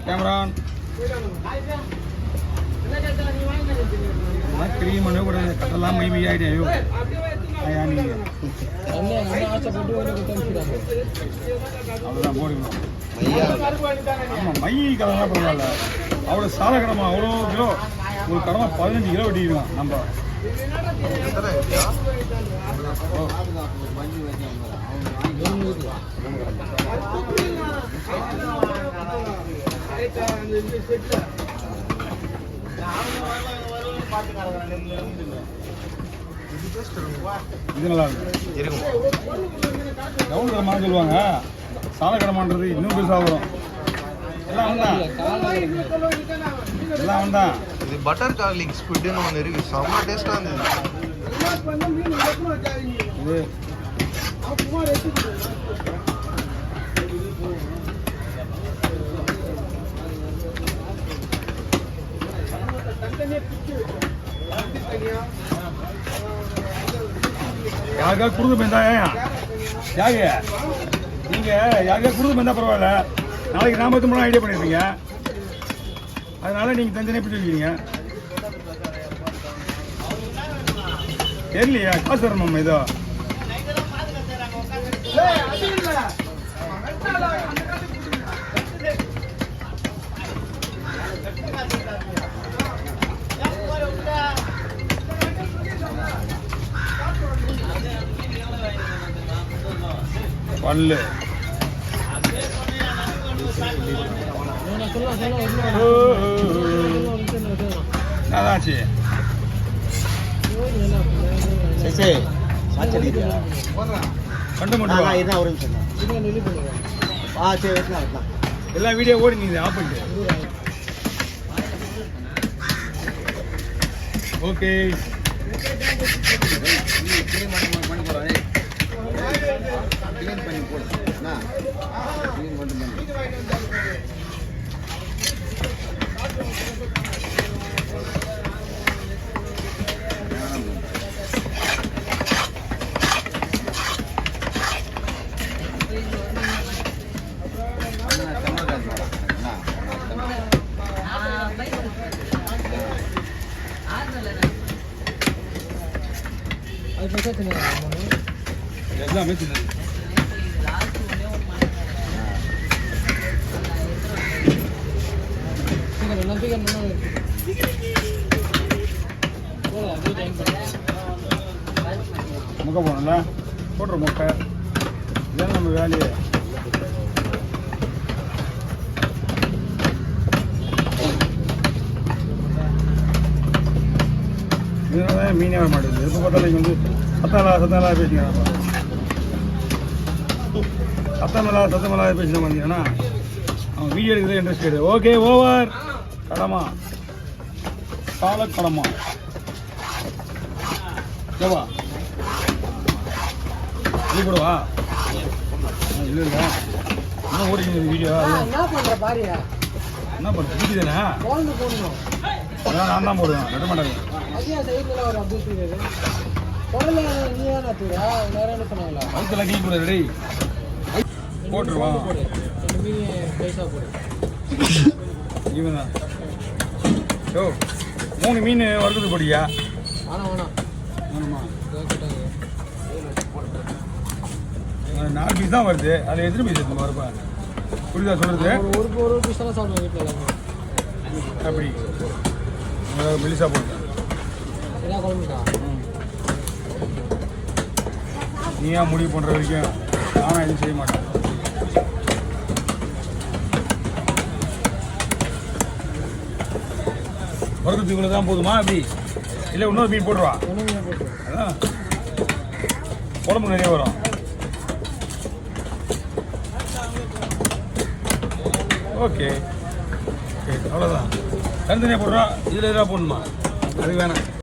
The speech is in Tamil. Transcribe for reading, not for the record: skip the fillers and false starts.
கேமரான் கிரீம் கூட கட்டெல்லாம் மைமி ஆகிட்டே ஐயோ அவ்வளோதான் போடுவோம். ஆமாம் மை கலர்லாம் பரவாயில்ல. அவ்வளோ சால கடமை அவ்வளோ கிலோ ஒரு கடமை 15 கிலோ வெட்டிக்கலாம் நம்ம. இது நல்லா இருக்கும். டவுன் கடமான்னு சொல்லுவாங்க. சால கடமான்றது இன்னும் பெருசாக வரும். எல்லாம் வந்தான். இது பட்டர் கார்லிக் ஸ்குட்னு ஒன்று இருக்கு. செம்ம டேஸ்டாக இருந்தது. இது யாருக்கா குடுக்க போயிருந்தா யாரு நீங்க யாருக்கா குடுக்க போயிருந்தா பரவாயில்ல. நாளைக்கு நாம ஐடியா பண்ணிருக்கீங்க. அதனால நீங்க தனித்தனியா எப்படி சொல்லிக்கிறீங்க தெரியலையா? காசு தரணும் இதோ பல்லு அதாச்சு கண்டு மட்டும் எல்லாம் வீடியோ ஓடி நீங்க ஆஃப் பண்ணிட்டு ஓகே. எல்லாமே சின்னது. முட்டை போகணும்ல போட்டுற முட்டை இதான் நம்ம வேலையே. இதனால மீனே வர மாட்டேங்குது. எப்போ பார்த்தாலும் இங்கே வந்து சத்தமெல்லாம் பேசிக்கிறாங்க. சத்தமெல்லாம் பேசினா பார்த்தீங்கன்னா அவன் வீடியோ எடுக்கிறது இன்ட்ரெஸ்ட் கிடையாது. Okay over. கடமா சால கடமா ஏவா நீ கூடவா இல்லை இல்லை என்ன ஓடிங்க வீடியோ என்ன பண்ணுறது வீடியோ தானே அதான் நான் தான் போடுவேன் கட்ட மாட்டேங்க. அதுக்கெல்லாம் கீழ் கூட ரெடி போட்டுருவான். இவன் தான் யோ 3 மீன் வறுத்தது போடியா? வேணுமா 4 பீஸ் தான் வருது. அதில் எத்தனை பீஸ் எடுத்து வரப்பா புரியுதா சொல்கிறது? ஒரு பீஸ் தான் சாப்பிடுவோம் வீட்டில். அப்படி மெலிசா போட்டு நீயா முடிவு பண்ணுற வரைக்கும் நானும் எதுவும் செய்ய மாட்டேன். வறுக்கிறதுக்குள்ள தான் போதுமா அப்படி இல்லை இன்னொரு மீன் போட்டுருவா? அதான் குழம்பு நிறைய வரும். ஓகே ஓகே அவ்வளோதான். தனித்தனியாக போடுறா. இதில் எதாவது போடணுமா? அது வேணாம்.